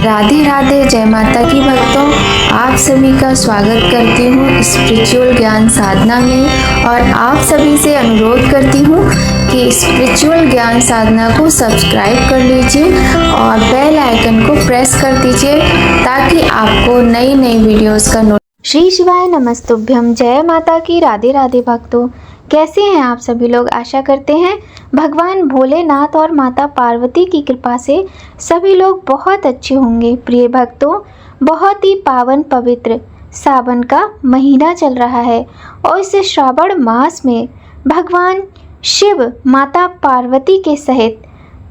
राधे राधे, जय माता की भक्तों। आप सभी का स्वागत करती हूँ स्पिरिचुअल ज्ञान साधना में और आप सभी से अनुरोध करती हूँ कि स्पिरिचुअल ज्ञान साधना को सब्सक्राइब कर लीजिए और बेल आइकन को प्रेस कर दीजिए ताकि आपको नई नई वीडियोस का श्री शिवाय नमस्तुभ्यम। जय माता की। राधे राधे भक्तों, कैसे हैं आप सभी लोग। आशा करते हैं भगवान भोलेनाथ और माता पार्वती की कृपा से सभी लोग बहुत अच्छे होंगे। प्रिय भक्तों, बहुत ही पावन पवित्र सावन का महीना चल रहा है और इस श्रावण मास में भगवान शिव माता पार्वती के सहित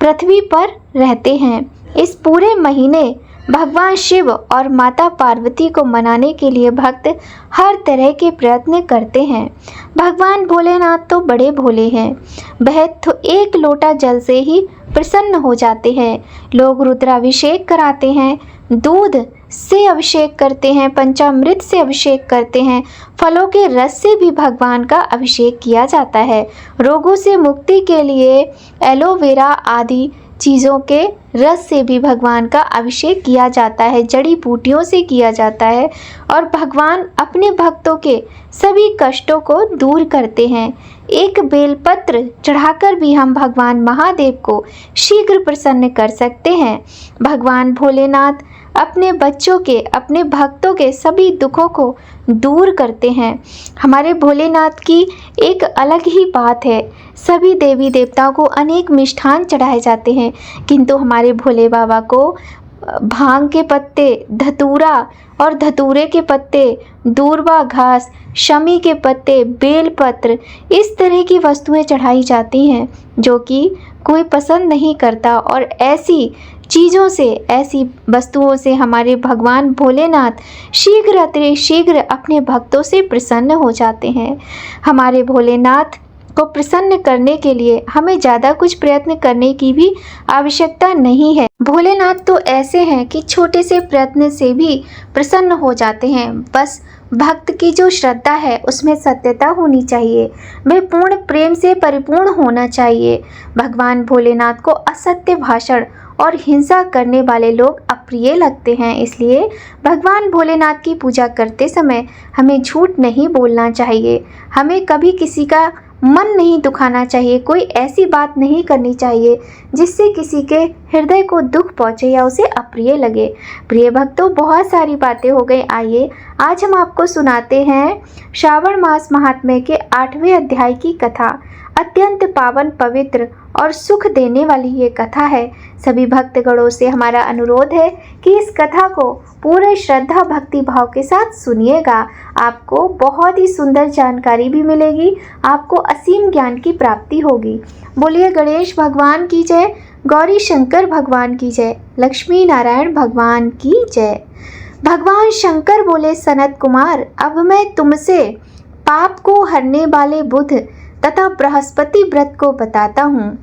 पृथ्वी पर रहते हैं। इस पूरे महीने भगवान शिव और माता पार्वती को मनाने के लिए भक्त हर तरह के प्रयत्न करते हैं। भगवान भोलेनाथ तो बड़े भोले हैं, वह तो एक लोटा जल से ही प्रसन्न हो जाते हैं। लोग रुद्राभिषेक कराते हैं, दूध से अभिषेक करते हैं, पंचामृत से अभिषेक करते हैं, फलों के रस से भी भगवान का अभिषेक किया जाता है। रोगों से मुक्ति के लिए एलोवेरा आदि चीज़ों के रस से भी भगवान का अभिषेक किया जाता है, जड़ी बूटियों से किया जाता है और भगवान अपने भक्तों के सभी कष्टों को दूर करते हैं। एक बेलपत्र चढ़ाकर भी हम भगवान महादेव को शीघ्र प्रसन्न कर सकते हैं। भगवान भोलेनाथ अपने बच्चों के, अपने भक्तों के सभी दुखों को दूर करते हैं। हमारे भोलेनाथ की एक अलग ही बात है। सभी देवी देवताओं को अनेक मिष्ठान चढ़ाए जाते हैं, किंतु हमारे भोले बाबा को भांग के पत्ते, धतूरा और धतूरे के पत्ते, दूर्वा घास, शमी के पत्ते, बेलपत्र, इस तरह की वस्तुएं चढ़ाई जाती हैं जो कि कोई पसंद नहीं करता। और ऐसी चीज़ों से, ऐसी वस्तुओं से हमारे भगवान भोलेनाथ शीघ्र अतिशीघ्र अपने भक्तों से प्रसन्न हो जाते हैं। हमारे भोलेनाथ को प्रसन्न करने के लिए हमें ज़्यादा कुछ प्रयत्न करने की भी आवश्यकता नहीं है। भोलेनाथ तो ऐसे हैं कि छोटे से प्रयत्न से भी प्रसन्न हो जाते हैं। बस भक्त की जो श्रद्धा है उसमें सत्यता होनी चाहिए, वह पूर्ण प्रेम से परिपूर्ण होना चाहिए। भगवान भोलेनाथ को असत्य भाषण और हिंसा करने वाले लोग अप्रिय लगते हैं, इसलिए भगवान भोलेनाथ की पूजा करते समय हमें झूठ नहीं बोलना चाहिए, हमें कभी किसी का मन नहीं दुखाना चाहिए, कोई ऐसी बात नहीं करनी चाहिए जिससे किसी के हृदय को दुख पहुंचे या उसे अप्रिय लगे। प्रिय भक्तों, बहुत सारी बातें हो गई। आइए आज हम आपको सुनाते हैं श्रावण मास महात्म्य के 8वें अध्याय की कथा। अत्यंत पावन, पवित्र और सुख देने वाली ये कथा है। सभी भक्तगणों से हमारा अनुरोध है कि इस कथा को पूरे श्रद्धा भक्ति भाव के साथ सुनिएगा। आपको बहुत ही सुंदर जानकारी भी मिलेगी, आपको असीम ज्ञान की प्राप्ति होगी। बोलिए गणेश भगवान की जय, गौरी शंकर भगवान की जय, लक्ष्मी नारायण भगवान की जय। भगवान शंकर बोले, सनत कुमार, अब मैं तुमसे पाप को हरने वाले बुध तथा बृहस्पति व्रत को बताता हूँ,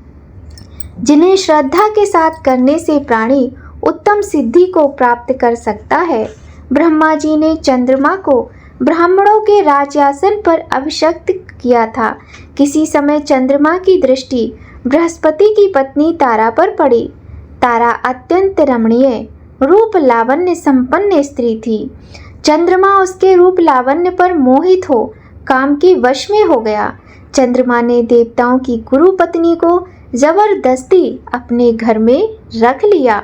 जिन्हें श्रद्धा के साथ करने से प्राणी उत्तम सिद्धि को प्राप्त कर सकता है। ब्रह्मा जी ने चंद्रमा को ब्राह्मणों के राजयासन पर अभिषिक्त किया था। किसी समय चंद्रमा की दृष्टि बृहस्पति की पत्नी तारा पर पड़ी। तारा अत्यंत रमणीय, रूप लावण्य संपन्न स्त्री थी। चंद्रमा उसके रूप लावण्य पर मोहित हो काम के वश में हो गया। चंद्रमा ने देवताओं की गुरु पत्नी को जबरदस्ती अपने घर में रख लिया।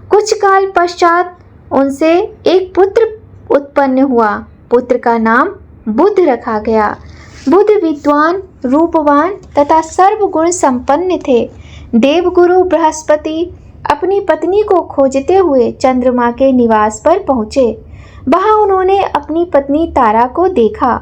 कुछ काल पश्चात उनसे एक पुत्र उत्पन्न हुआ। पुत्र का नाम बुध रखा गया। बुध विद्वान, रूपवान तथा सर्वगुण संपन्न थे। देवगुरु बृहस्पति अपनी पत्नी को खोजते हुए चंद्रमा के निवास पर पहुँचे। वहाँ उन्होंने अपनी पत्नी तारा को देखा।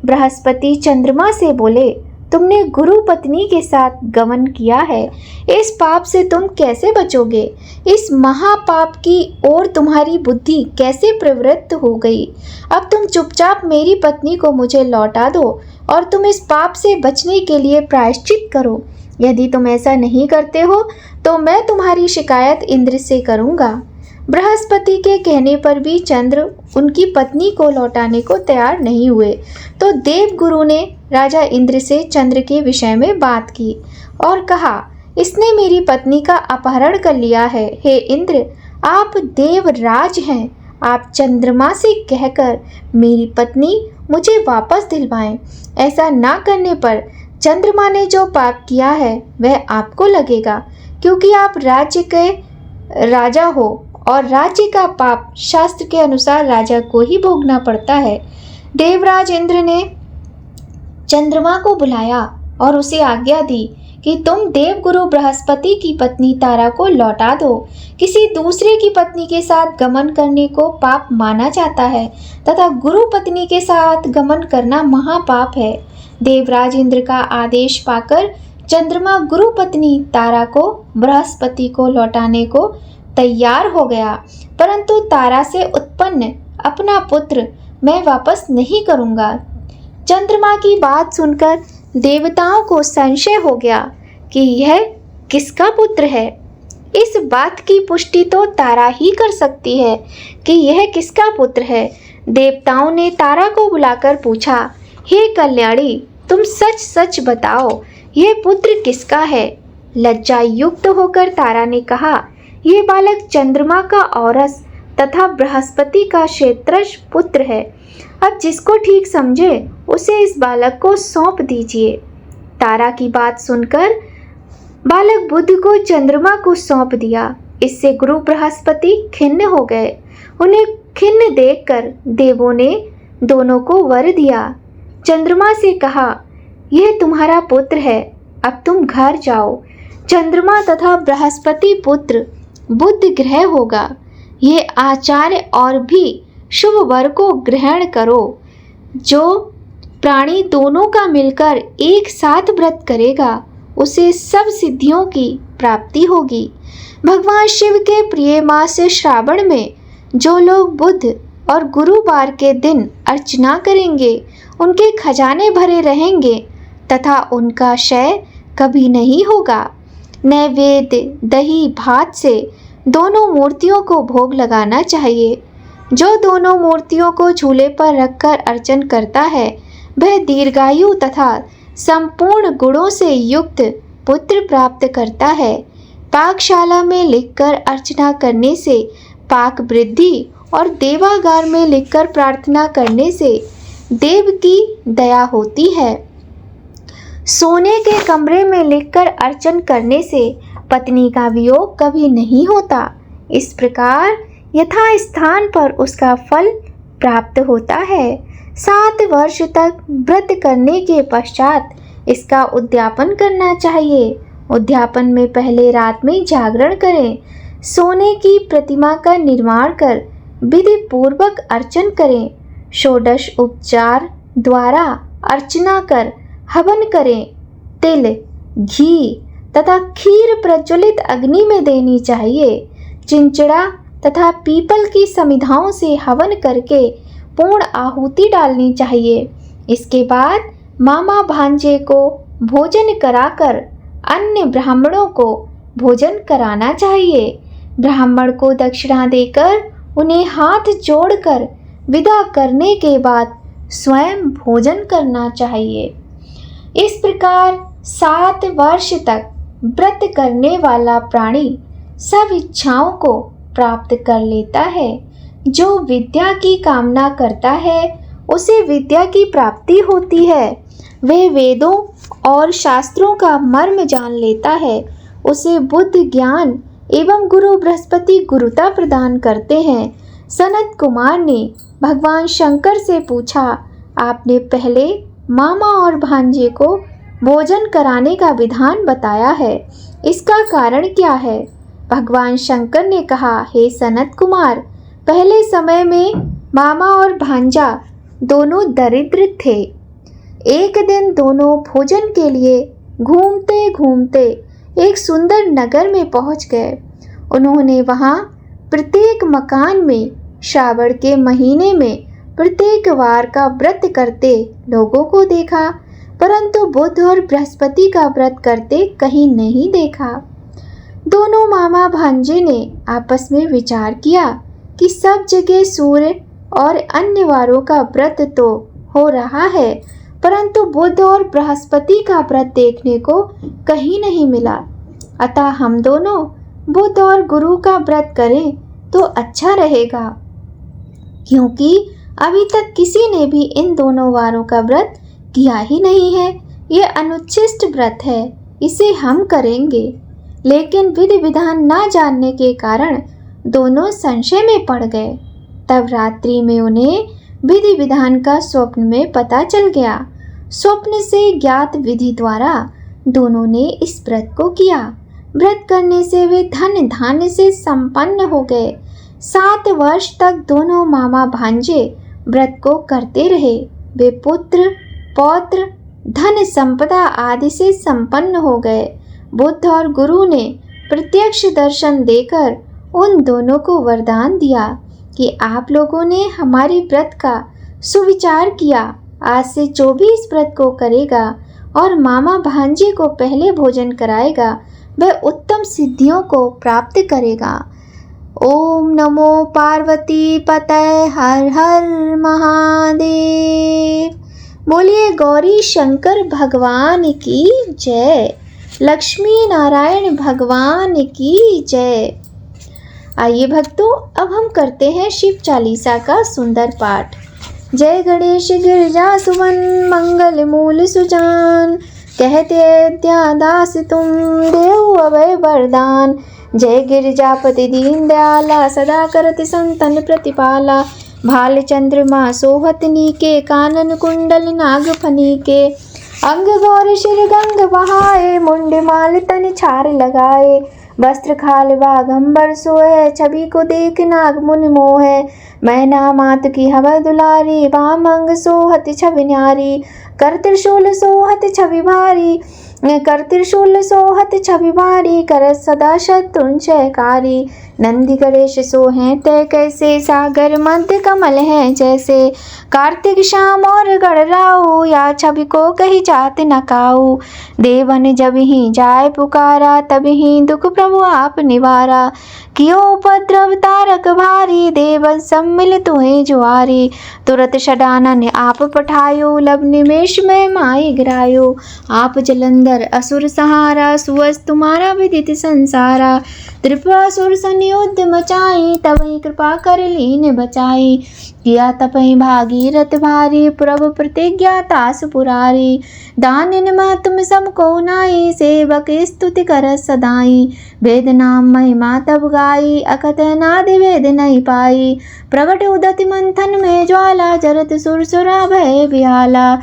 बृहस्पति चंद्रमा से बोले, तुमने गुरु पत्नी के साथ गमन किया है, इस पाप से तुम कैसे बचोगे? इस महापाप की ओर तुम्हारी बुद्धि कैसे प्रवृत्त हो गई? अब तुम चुपचाप मेरी पत्नी को मुझे लौटा दो और तुम इस पाप से बचने के लिए प्रायश्चित करो। यदि तुम ऐसा नहीं करते हो तो मैं तुम्हारी शिकायत इंद्र से करूँगा। बृहस्पति के कहने पर भी चंद्र उनकी पत्नी को लौटाने को तैयार नहीं हुए, तो देवगुरु ने राजा इंद्र से चंद्र के विषय में बात की और कहा, इसने मेरी पत्नी का अपहरण कर लिया है। हे इंद्र, आप देवराज हैं। आप चंद्रमा से कहकर मेरी पत्नी मुझे वापस दिलवाएं। ऐसा ना करने पर चंद्रमा ने जो पाप किया है वह आपको लगेगा, क्योंकि आप राज्य के राजा हो और राज्य का पाप शास्त्र के अनुसार राजा को ही भोगना पड़ता है। देवराज इंद्र ने चंद्रमा को बुलाया और उसे आज्ञा दी कि तुम देवगुरु बृहस्पति की पत्नी तारा को लौटा दो। किसी दूसरे की पत्नी के साथ गमन करने को पाप माना जाता है तथा गुरु पत्नी के साथ गमन करना महापाप है। देवराज इंद्र का आदेश पाकर चंद्रमा गुरु पत्नी तारा को बृहस्पति को लौटाने को तैयार हो गया, परंतु तारा से उत्पन्न अपना पुत्र मैं वापस नहीं करूंगा। चंद्रमा की बात सुनकर देवताओं को संशय हो गया कि यह किसका पुत्र है। इस बात की पुष्टि तो तारा ही कर सकती है कि यह किसका पुत्र है। देवताओं ने तारा को बुलाकर पूछा, हे कल्याणी, तुम सच सच बताओ, यह पुत्र किसका है। लज्जा युक्त होकर तारा ने कहा, यह बालक चंद्रमा का औरस तथा बृहस्पति का क्षेत्रज पुत्र है। अब जिसको ठीक समझे उसे इस बालक को सौंप दीजिए। तारा की बात सुनकर बालक बुद्ध को चंद्रमा को सौंप दिया। इससे गुरु बृहस्पति खिन्न हो गए। उन्हें खिन्न देखकर देवों ने दोनों को वर दिया। चंद्रमा से कहा, यह तुम्हारा पुत्र है, अब तुम घर जाओ। चंद्रमा तथा बृहस्पति पुत्र बुद्ध ग्रह होगा। ये आचार्य और भी शुभ वर को ग्रहण करो। जो प्राणी दोनों का मिलकर एक साथ व्रत करेगा उसे सब सिद्धियों की प्राप्ति होगी। भगवान शिव के प्रिय मास श्रावण में जो लोग बुध और गुरुवार के दिन अर्चना करेंगे उनके खजाने भरे रहेंगे तथा उनका क्षय कभी नहीं होगा। नैवेद्य दही भात से दोनों मूर्तियों को भोग लगाना चाहिए। जो दोनों मूर्तियों को झूले पर रखकर अर्चन करता है वह दीर्घायु तथा संपूर्ण गुणों से युक्त पुत्र प्राप्त करता है। पाकशाला में लिखकर अर्चना करने से पाक वृद्धि और देवागार में लिखकर प्रार्थना करने से देव की दया होती है। सोने के कमरे में लिखकर अर्चन करने से पत्नी का वियोग कभी नहीं होता। इस प्रकार यथा स्थान पर उसका फल प्राप्त होता है। 7 वर्ष तक व्रत करने के पश्चात इसका उद्यापन करना चाहिए। उद्यापन में पहले रात में जागरण करें। सोने की प्रतिमा का निर्माण कर विधि पूर्वक अर्चन करें। षोडश उपचार द्वारा अर्चना कर हवन करें। तिल, घी तथा खीर प्रज्वलित अग्नि में देनी चाहिए। चिंचड़ा तथा पीपल की समिधाओं से हवन करके पूर्ण आहुति डालनी चाहिए। इसके बाद मामा भांजे को भोजन कराकर अन्य ब्राह्मणों को भोजन कराना चाहिए। ब्राह्मण को दक्षिणा देकर उन्हें हाथ जोड़कर विदा करने के बाद स्वयं भोजन करना चाहिए। इस प्रकार 7 वर्ष तक व्रत करने वाला प्राणी सब इच्छाओं को प्राप्त कर लेता है। जो विद्या की कामना करता है उसे विद्या की प्राप्ति होती है। वह वेदों और शास्त्रों का मर्म जान लेता है। उसे बुद्धि ज्ञान एवं गुरु बृहस्पति गुरुता प्रदान करते हैं। सनत कुमार ने भगवान शंकर से पूछा, आपने पहले मामा और भांजे को भोजन कराने का विधान बताया है, इसका कारण क्या है? भगवान शंकर ने कहा, हे सनत कुमार, पहले समय में मामा और भांजा दोनों दरिद्र थे। एक दिन दोनों भोजन के लिए घूमते घूमते एक सुंदर नगर में पहुंच गए। उन्होंने वहां प्रत्येक मकान में श्रावण के महीने में प्रत्येक वार का व्रत करते लोगों को देखा, परंतु बुध और बृहस्पति का व्रत करते कहीं नहीं देखा। दोनों मामा भांजे ने आपस में विचार किया कि सब जगह सूर्य और अन्य वारों का व्रत तो हो रहा है, परंतु बुध और बृहस्पति का व्रत देखने को कहीं नहीं मिला। अतः हम दोनों बुध और गुरु का व्रत करें तो अच्छा रहेगा, क्योंकि अभी तक किसी ने भी इन दोनों वारों का व्रत किया ही नहीं है। ये अनुच्छिष्ट व्रत है, इसे हम करेंगे। लेकिन विधि विधान ना जानने के कारण दोनों संशय में पड़ गए। तब रात्रि में उन्हें विधि विधान का स्वप्न में पता चल गया। स्वप्न से ज्ञात विधि द्वारा दोनों ने इस व्रत को किया। व्रत करने से वे धन धान्य से संपन्न हो गए। 7 वर्ष तक दोनों मामा भांजे व्रत को करते रहे। वे पुत्र पौत्र धन संपदा आदि से संपन्न हो गए। बुद्ध और गुरु ने प्रत्यक्ष दर्शन देकर उन दोनों को वरदान दिया कि आप लोगों ने हमारे व्रत का सुविचार किया। आज से जो भी इस व्रत को करेगा और मामा भांजे को पहले भोजन कराएगा, वह उत्तम सिद्धियों को प्राप्त करेगा। ओम नमो पार्वती पतये हर हर महादेव। बोलिए गौरी शंकर भगवान की जय, लक्ष्मी नारायण भगवान की जय। आइए भक्तों, अब हम करते हैं शिव चालीसा का सुंदर पाठ। जय गणेश गिरजा सुवन मंगल मूल सुजान, कहते अयोध्या दास तुम देव अभय वरदान। जय गिरिजापति दीन दयाला, सदा करत संतन प्रतिपाला। भाल चंद्रमा सोहत नीके, कानन कुंडल नाग फनीके। अंग गौर शिर गंग बहाए, मुंड माल तन छार लगाए। वस्त्र खाल बाघंबर सोए, छवि को देख नाग मुनि मोहे। मैना मात की हवा दुलारी, वाम अंग सोहत छवि न्यारी। कर त्रिशूल सोहत छवि भारी, कर त्रिशूल सोहत छवि भारी। कर सदा शत्रुंजयकारी। नंदी गणेश सोहें तय कैसे, सागर मध्य कमल हैं जैसे। कार्तिक श्याम और गणराऊ, या छवि को कही जात न काऊ। देवन जब ही जाय पुकारा, तब ही दुख प्रभु आप निवारा। कियो उपद्रव तारक भारी, देवन सम्मिल तुहे जुआरी। तुरत षडानन आप पठायो, लब निमेष में माई गिरायो। आप जलंधर असुर सहारा, सुवस तुम्हारा विदित संसारा। त्रिपुरासुर संयुद्ध मचाई, तवहीं कृपा कर लीन बचाई। किया तपहीं भागीरथ भारी, प्रभु प्रतिज्ञा तास पुरारी। दानिन मह तुम सबको नाई, सेवक स्तुति कर सदाई। वेद नाम महिमा तब गाई, अकथ नादि वेद नहीं पाई। प्रगट उदति मंथन में ज्वाला, जरत सुरसुरा भय बिहाला।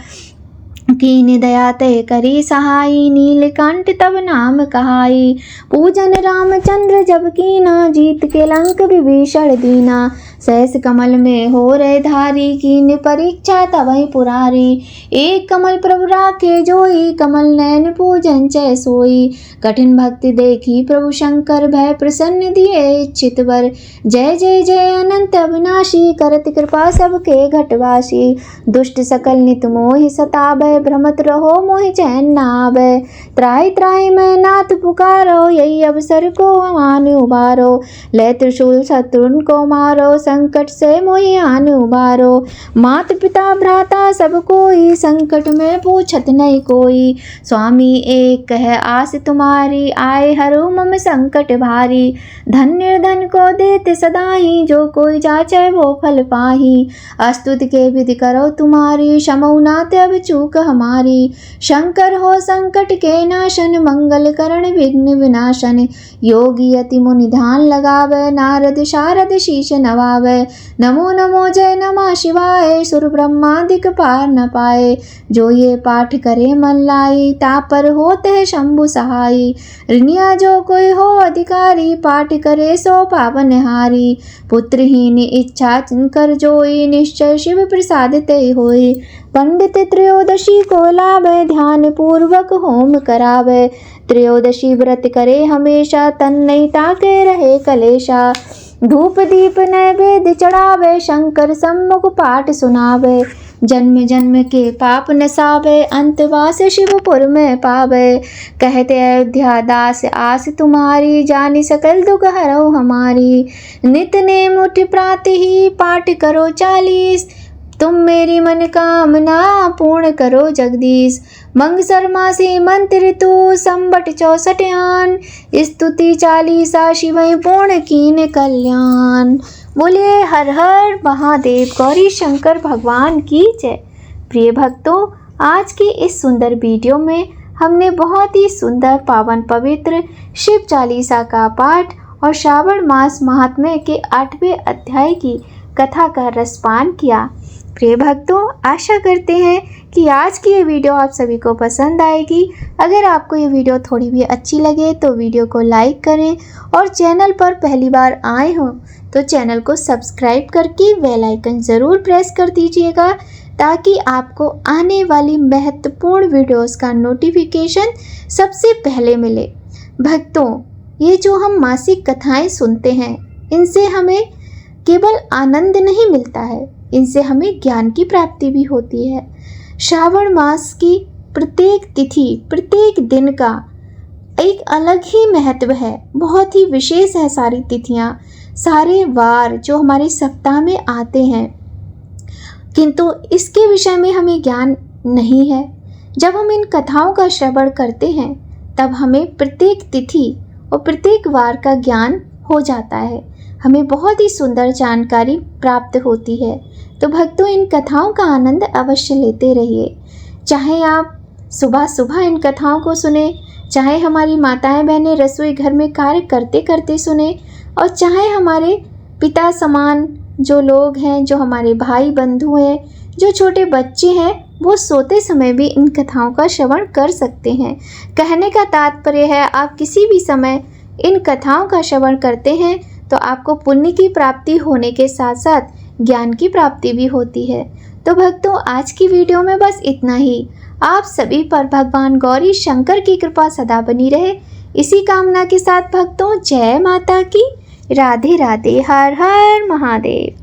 कीन दया तय करी सहाई, नीलकंठ तब नाम कहाई। पूजन रामचंद्र जब कीना, जीत के लंक विभीषण दीना। सहस कमल में हो रहे धारी, कीन परीक्षा तवहीं पुरारी। एक कमल प्रभु राखे जोई, कमल नयन पूजन चै सोई। कठिन भक्ति देखी प्रभु शंकर, भय प्रसन्न दिए इच्छित वर। जय जय जय अनंत अविनाशी, करत कृपा सबके घटवासी। दुष्ट सकल नित मोहि सतावै, भ्रमत रहो मोहि चैन न आवै। त्राहि त्राहि मैं नाथ पुकारो, यही अवसर को मान उबारो। ले त्रिशूल शत्रुन को मारो, संकट से मोहि आन उबारो। मात पिता भ्राता सब कोई, संकट में पूछत नहीं कोई। स्वामी एक कह आस तुम्हारी, आए हरो मम संकट भारी। धन निर्धन को देते सदाई, जो कोई जाचे वो फल पाही। अस्तुति के विधि करो तुम्हारी, क्षमौ नाथ अब चूक हमारी। शंकर हो संकट के नाशन, मंगल करण विघ्न विनाशन। योगी यति मुनि ध्यान लगावे, नारद शारद शीश नवावे। नमो नमो जय नमः शिवाय, सुर ब्रह्मादिक पार न पाए। जो ये पाठ करे मन लाई, तापर होते है शंभु सहाई। ऋणिया जो कोई हो अधिकारी, पाठ करे सो पावन हारी। पुत्रहीन इच्छा कर जोई, निश्चय शिव प्रसाद ते होई। पंडित त्रयोदशी को लावे, ध्यान पूर्वक होम करावे। त्रयोदशी व्रत करे हमेशा, तन नहीं ताके रहे कलेशा। धूप दीप नैवेद्य चढ़ावे, शंकर सम्मुख पाठ सुनावे। जन्म जन्म के पाप नसावे, अंतवास शिवपुर में पावे। कहते अयोध्या दास आस तुम्हारी, जानी सकल दुख हरो हमारी। नित नेम उठ प्रातः ही, पाठ करो 40। तुम मेरी मन कामना पूर्ण करो जगदीश। मंगसर मासे मंत्र ऋतु संबट 64 स्तुति चालीसा शिवय पूर्ण कीन कल्याण। बोलिए हर हर महादेव, गौरी शंकर भगवान की जय। प्रिय भक्तों, आज की इस सुंदर वीडियो में हमने बहुत ही सुंदर पावन पवित्र शिव चालीसा का पाठ और श्रावण मास महात्म्य के 8वें अध्याय की कथा का रसपान किया। प्रिय भक्तों, आशा करते हैं कि आज की ये वीडियो आप सभी को पसंद आएगी। अगर आपको ये वीडियो थोड़ी भी अच्छी लगे तो वीडियो को लाइक करें और चैनल पर पहली बार आए हो तो चैनल को सब्सक्राइब करके बेल आइकन ज़रूर प्रेस कर दीजिएगा, ताकि आपको आने वाली महत्वपूर्ण वीडियोस का नोटिफिकेशन सबसे पहले मिले। भक्तों, ये जो हम मासिक कथाएं सुनते हैं, इनसे हमें केवल आनंद नहीं मिलता है, इनसे हमें ज्ञान की प्राप्ति भी होती है। श्रावण मास की प्रत्येक तिथि, प्रत्येक दिन का एक अलग ही महत्व है, बहुत ही विशेष है। सारी तिथियां, सारे वार जो हमारे सप्ताह में आते हैं, किंतु इसके विषय में हमें ज्ञान नहीं है। जब हम इन कथाओं का श्रवण करते हैं तब हमें प्रत्येक तिथि और प्रत्येक वार का ज्ञान हो जाता है, हमें बहुत ही सुंदर जानकारी प्राप्त होती है। तो भक्तों, इन कथाओं का आनंद अवश्य लेते रहिए। चाहे आप सुबह सुबह इन कथाओं को सुने, चाहे हमारी माताएं बहनें रसोई घर में कार्य करते करते सुने, और चाहे हमारे पिता समान जो लोग हैं, जो हमारे भाई बंधु हैं, जो छोटे बच्चे हैं, वो सोते समय भी इन कथाओं का श्रवण कर सकते हैं। कहने का तात्पर्य है, आप किसी भी समय इन कथाओं का श्रवण करते हैं तो आपको पुण्य की प्राप्ति होने के साथ साथ ज्ञान की प्राप्ति भी होती है। तो भक्तों, आज की वीडियो में बस इतना ही। आप सभी पर भगवान गौरी शंकर की कृपा सदा बनी रहे, इसी कामना के साथ भक्तों, जय माता की। राधे राधे, हर हर महादेव।